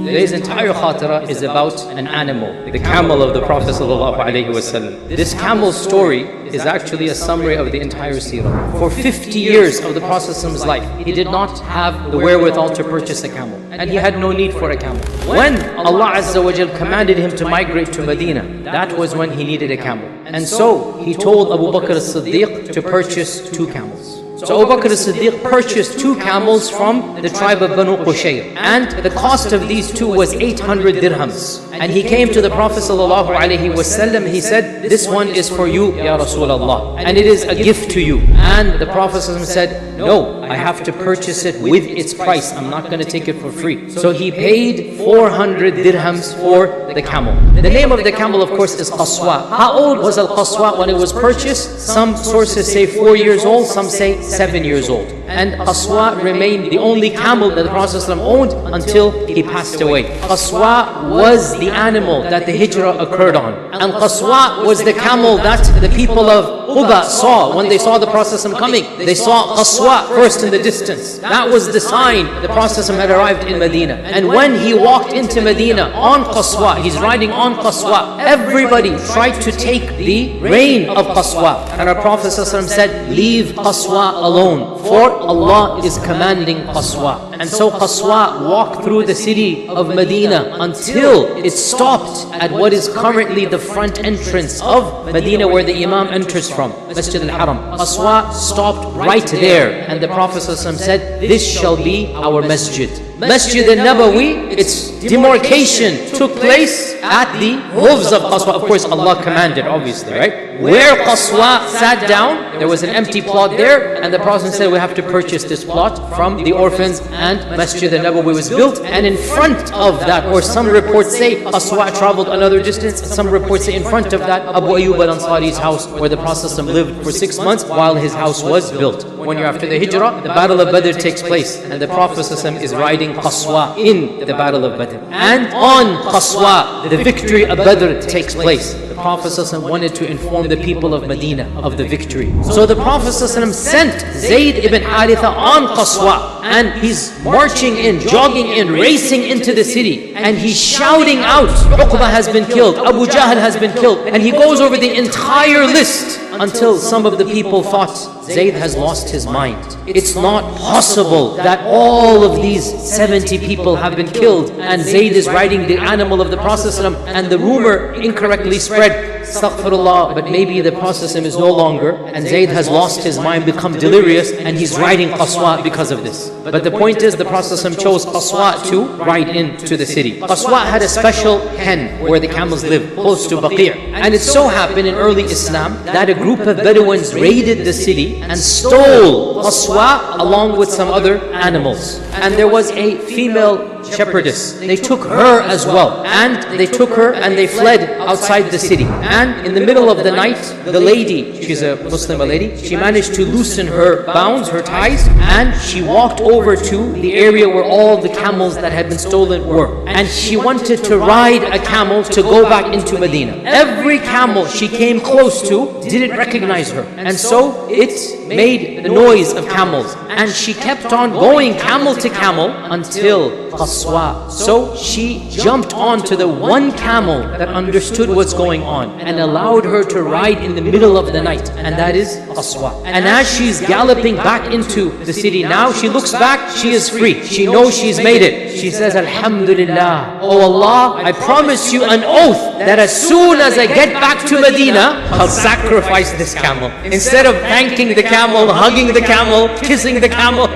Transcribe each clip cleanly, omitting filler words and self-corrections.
today's entire khatira is about an animal, the camel of the Prophet ﷺ. This camel story is actually a summary of the entire seerah. For 50 years of the Prophet's life, he did not have the wherewithal to purchase a camel, and he had no need for a camel. When Allah Azza wa Jal commanded him to migrate to Medina, that was when he needed a camel. And so he told Abu Bakr as-Siddiq to purchase 2 camels. So Abu Bakr as-Siddiq purchased 2 camels from the tribe of Banu Qushayr, and the cost of these 2 was 800 dirhams. And he came to the Prophet ﷺ, he said, "This one is for you, Ya Rasulullah, and it is a gift to you." And the Prophet ﷺ said, "No, I have to purchase it with its price. I'm not going to take it for free." So he paid 400 dirhams for the camel. The name of the camel, of course, is Qaswa. How old was Al-Qaswa when it was purchased? Some sources say 4 years old, some say 7 years old. And Qaswa remained the only camel that the Prophet ﷺ owned until he passed away. Qaswa was the animal that the hijrah occurred on. And Qaswa was the camel that the people of Quba saw when they saw the Prophet ﷺ coming. They saw Qaswa first in the distance. That was the sign the Prophet ﷺ had arrived in Medina. And when he walked into Medina on Qaswa, he's riding on Qaswa, everybody tried to take the reign of Qaswa. And our Prophet ﷺ said, "Leave Qaswa alone, for Allah is commanding Qaswa." And so Qaswa walked through the city of Medina until it stopped at what is currently the front entrance of Medina, where the Imam enters from, Masjid al-Haram. Qaswa stopped right there, and the Prophet ﷺ said, "This shall be our masjid." Masjid al-Nabawi, its demarcation took place at the hooves of Qaswa. Of course, Allah commanded, obviously, right? Where Qaswa sat down, there was an empty plot there, and the Prophet said, "We have to purchase this plot from the orphans," and Masjid al-Nabawi was built. And in front of that, or some reports say Qaswa traveled another distance, some reports say in front of that, Abu Ayyub al-Ansari's house, where the Prophet lived for 6 months while his house was built. 1 year after the hijrah, the Battle of Badr takes place, and the Prophet is riding Qaswa in the Battle of Badr. And on Qaswa, the victory of Badr takes place. The Prophet ﷺ wanted to inform the people of Medina of the victory. So the Prophet ﷺ sent Zayd ibn Haritha on Qaswa, and he's marching in, jogging in, racing into the city, and he's shouting out, "Uqba has been killed, Abu Jahl has been killed." And he goes over the entire list until some of the people thought Zayd has lost his mind. It's not possible that all of these 70 people have been killed and Zayd is riding the animal of the Prophet ﷺ, and the rumor incorrectly spread, astaghfirullah, but maybe the Prophet ﷺ is no longer, and Zayd has lost his mind, become delirious, and he's riding Qaswa because of this. But the point is, the Prophet ﷺ chose Qaswa to ride into the city. Qaswa had a special pen where the camels lived, close to Baqi'. And it so happened in early Islam that a group of Bedouins raided the city and stole Qaswa along with some other animals. And there was a female shepherdess. They took her as well, and they took her and they fled outside the city. And in the middle of the night, the lady, she's a Muslim lady, she managed to loosen her bounds, her ties, and she walked over to the area where all the camels that had been stolen were. And she wanted to ride a camel to go back into Medina. Every camel she came close to didn't recognize her, and so it made the noise of camels. And she kept on going camel to camel until Qaswa. So she jumped onto the one camel that understood what's going on and allowed her to ride in the middle of the night, and that is Qaswa. And as she's galloping back into the city, now she looks back, she is free. She knows she's made it. She says, "Alhamdulillah, oh Allah, I promise you an oath that as soon as I get back to Medina, I'll sacrifice this camel." Instead of thanking the camel, hugging the camel, kissing the camel,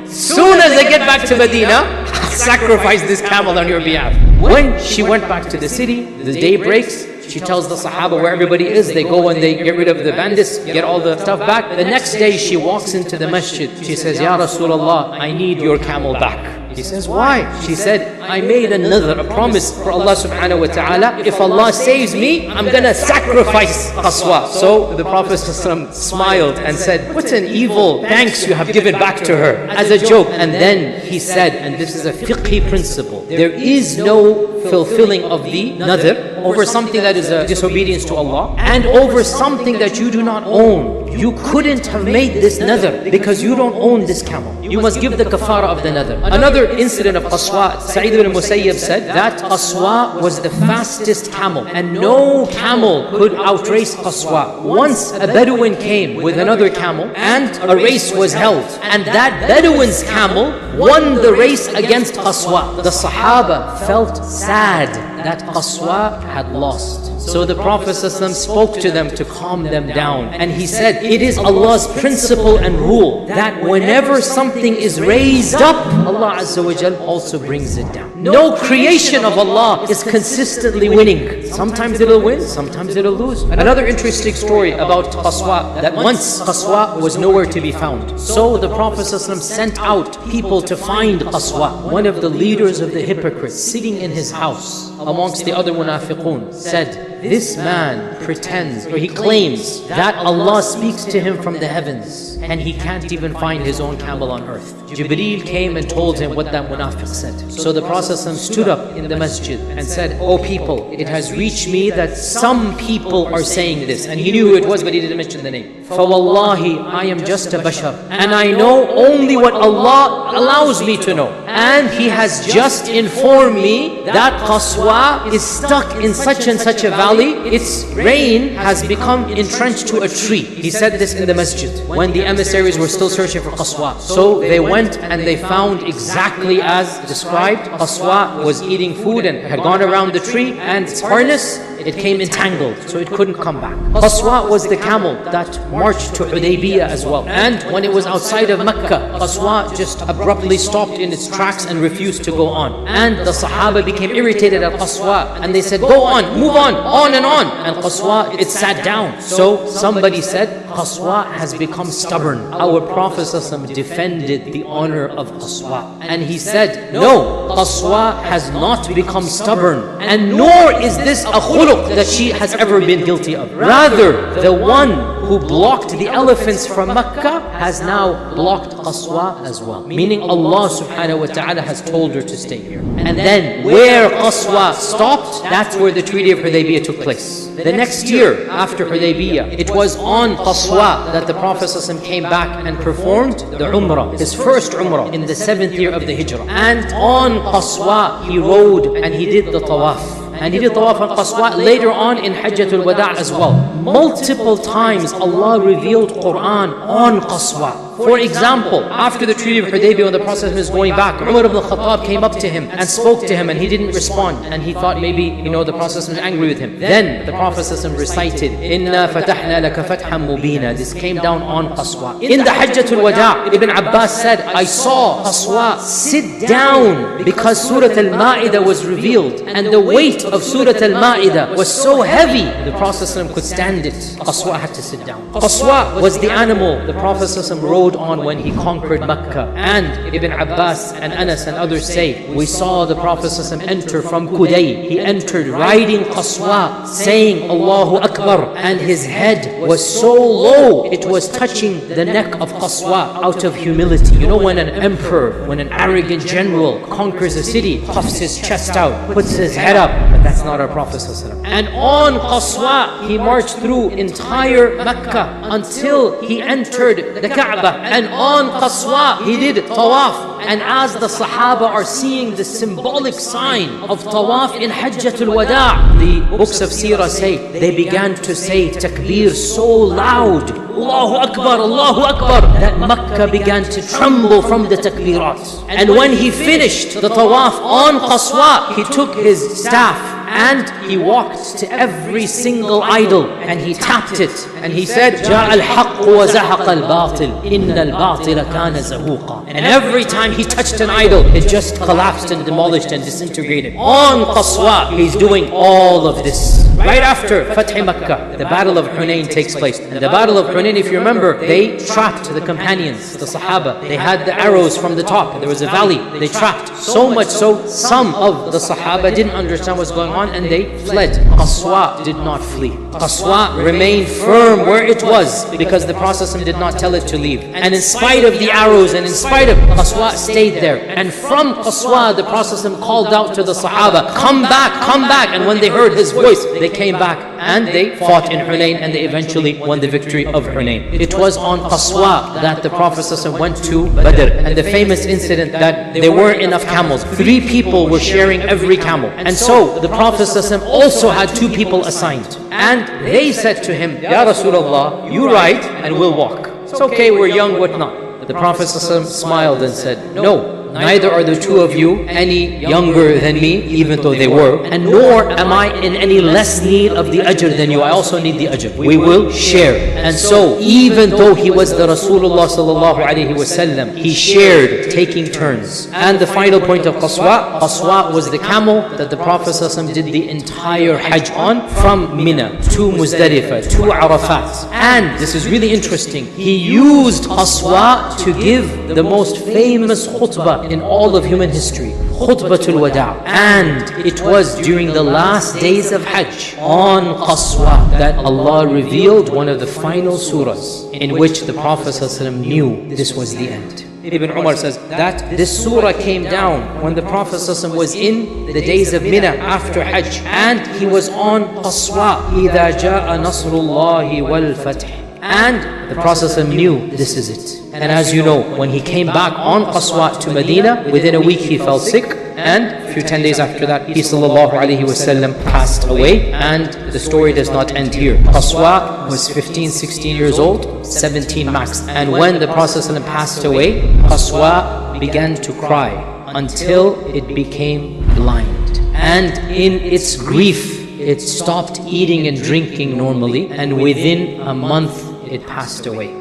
soon as I get back to Medina, I'll sacrifice this camel on your behalf. When she went back to the city, the day breaks, she tells the Sahaba where everybody is. They go and they get rid of the bandits, get all the stuff back. The next day she walks into the masjid. She says, "Ya Rasulullah, I need your camel back." He says, "Why?" She said, "I made another, a promise for Allah subhanahu wa ta'ala. If Allah saves me, I'm gonna sacrifice Qaswa." So the Prophet ﷺ smiled and said, "What an evil thanks you have given back to her," as a joke. And then he said, and this is a fiqhi principle, there is no fulfilling of the nadr over something that is a disobedience to Allah, and over something that you do not own. You couldn't have made this nadr because you don't own this camel. You must give the kafara of the nadr. Another incident of Qaswa, Sa'id ibn al-Musayyib said that Qaswa was the fastest camel, and no camel could outrace Qaswa. Once a Bedouin came with another camel, and a race was held, and that Bedouin's camel won the race against Qaswa. The Sahaba felt sad that Qaswa had lost. So the Prophet ﷺ spoke to them to calm them down. And he said, it is Allah's principle and rule that whenever something is raised up, Allah Azza wa Jal also brings it down. No creation of Allah is consistently winning. Sometimes it'll win, sometimes it'll lose. Another interesting story about Qaswa, that once Qaswa was nowhere to be found. So the Prophet ﷺ sent out people to find Qaswa. One of the leaders of the hypocrites, sitting in his house amongst the other munafiqun, said, this man pretends, or he claims, that Allah speaks to him from the heavens, and he can't even find his own camel on earth. Jibreel came and told him what that munafiq said. So the Prophet ﷺ stood up in the masjid and said, "O people, it has reached me that some people are saying this." And he knew who it was, but he didn't mention the name. فَوَاللَّهِ, I am just a bashar, and I know only what Allah allows me to know. And He has just informed me that Qaswa is stuck in such and such a valley. Its rain has become entrenched to a tree. He said this in the masjid when the emissaries were still searching for Qaswa. So they went and they found exactly as described. Qaswa was eating food and had gone around the tree, and its harness, it came entangled, so it couldn't come back. Qaswa was the camel that marched to Hudaybiyah as well. And when it was outside of Mecca, Qaswa just abruptly stopped in its tracks and refused to go on. And the Sahaba became irritated at Qaswa, and they said, "Go on, move on and on." And Qaswa, it sat down. So somebody said, Qaswa has become stubborn. Our Prophet ﷺ defended the honor of Qaswa, and he said, no, Qaswa has not become stubborn, and nor is this a khuluq that she has ever been guilty of. Rather, the one who blocked the elephants from Mecca has now blocked Qaswa as well. Meaning Allah subhanahu wa ta'ala has told her to stay here. And then where Qaswa stopped, that's where the Treaty of Hudaybiyah took place. The next year after Hudaybiyah, it was on Qaswa that the Prophet ﷺ came back and performed the Umrah, his first Umrah in the 7th year of the Hijrah. And on Qaswa he rode and he did the Tawaf. And he did Tawaf on Qaswa later on in Hajjatul Wada' as well. Multiple times Allah revealed Quran on Qaswa. For example, after the Treaty of Hudaybiyah, when the Prophet was going back, Umar ibn al-Khattab came up to him and spoke to him, and he didn't respond. And he thought maybe, the Prophet was angry with him. Then the Prophet recited, "Inna fatahna laka fathan mubina." This came down on Qaswa. In the Hajjatul Wada', Ibn Abbas said, I saw Qaswa sit down because Surah Al-Ma'idah was revealed, and the weight of Surah Al-Ma'idah was so heavy, the Prophet could stand it. Qaswa had to sit down. Qaswa was the animal the Prophet rode on when he conquered Mecca. And Ibn Abbas and Anas and others say, we saw the Prophet enter from Qudai. He entered riding Qaswa, saying Allahu Akbar, and his head was so low, it was touching the neck of Qaswa out of humility. When an emperor, when an arrogant general conquers a city, puffs his chest out, puts his head up, but that's not our Prophet. And on Qaswa, he marched through entire Mecca until he entered the Kaaba. And on Qaswa, he did Tawaf. And as the Sahaba are seeing the symbolic sign of Tawaf in Hajjatul Wada', the books of Seerah say, they began to say Takbir so loud, Allahu Akbar, Allahu Akbar, that Mecca began to tremble from the Takbirat. And when he finished the Tawaf on Qaswa, he took his staff and he walked to every single idol and he tapped it and he said, جاء الحق وزهق الباطل إن الباطل كان زهوقا. And every time he touched an idol, it just collapsed and demolished and disintegrated. On Qaswa, he's doing all of this. Right after Fath Makkah, the Battle of Hunayn takes place. And the Battle of Hunayn, if you remember, they trapped the companions, the Sahaba. They had the arrows from the top. There was a valley. They trapped. So much so, some of the Sahaba didn't understand what's going on and they fled. Qaswa did not flee. Qaswa remained firm where it was because the Prophet did not tell it to leave. And in spite of the arrows and in spite of, Qaswa stayed there. And from Qaswa, the Prophet called out to the Sahaba, come back, come back. And when they heard his voice, they came back and they fought in Hunayn, and they eventually won the victory of Hunayn. It was on Qaswa that the Prophet ﷺ went to Badr, and the famous incident that there weren't enough camels. 3 people were sharing every camel. And so the Prophet ﷺ also had 2 people assigned. And they said to him, Ya Rasulullah, you ride and we'll walk. It's okay, we're young, whatnot. The Prophet ﷺ smiled and said, no, neither are the 2 of you any younger than me, even though they were, and nor am I in any less need of the ajr than you. I also need the ajr. We will share. And so, even though he was the Rasulullah sallallahu alaihi wasallam, he shared, taking turns. And the final point of Qaswa, Qaswa was the camel that the Prophet ﷺ did the entire Hajj on, from Mina to Muzdalifah to Arafat. And this is really interesting, he used Qaswa to give the most famous khutbah in all of human history, Khutbatul Wada'. And it was during the last days of Hajj on Qaswa that Allah revealed one of the final surahs in which the Prophet ﷺ knew this was the end. Ibn Umar says that this surah came down when the Prophet ﷺ was in the days of Mina after Hajj, and he was on Qaswa. إِذَا جَاءَ نَصْرُ اللَّهِ وَالْفَتْحِ. And the Prophet knew this is it. And as you know, when he came back on Qaswa to Medina, within a week he fell sick, and a few 10 days after that, he sallallahu alaihi wasallam passed away. And the story does not end here. Qaswa was 15, 16 years old, 17 max. And when the Prophet passed away, Qaswa began to cry until it became blind. And in its grief, it stopped eating and drinking normally, and within a month it passed away.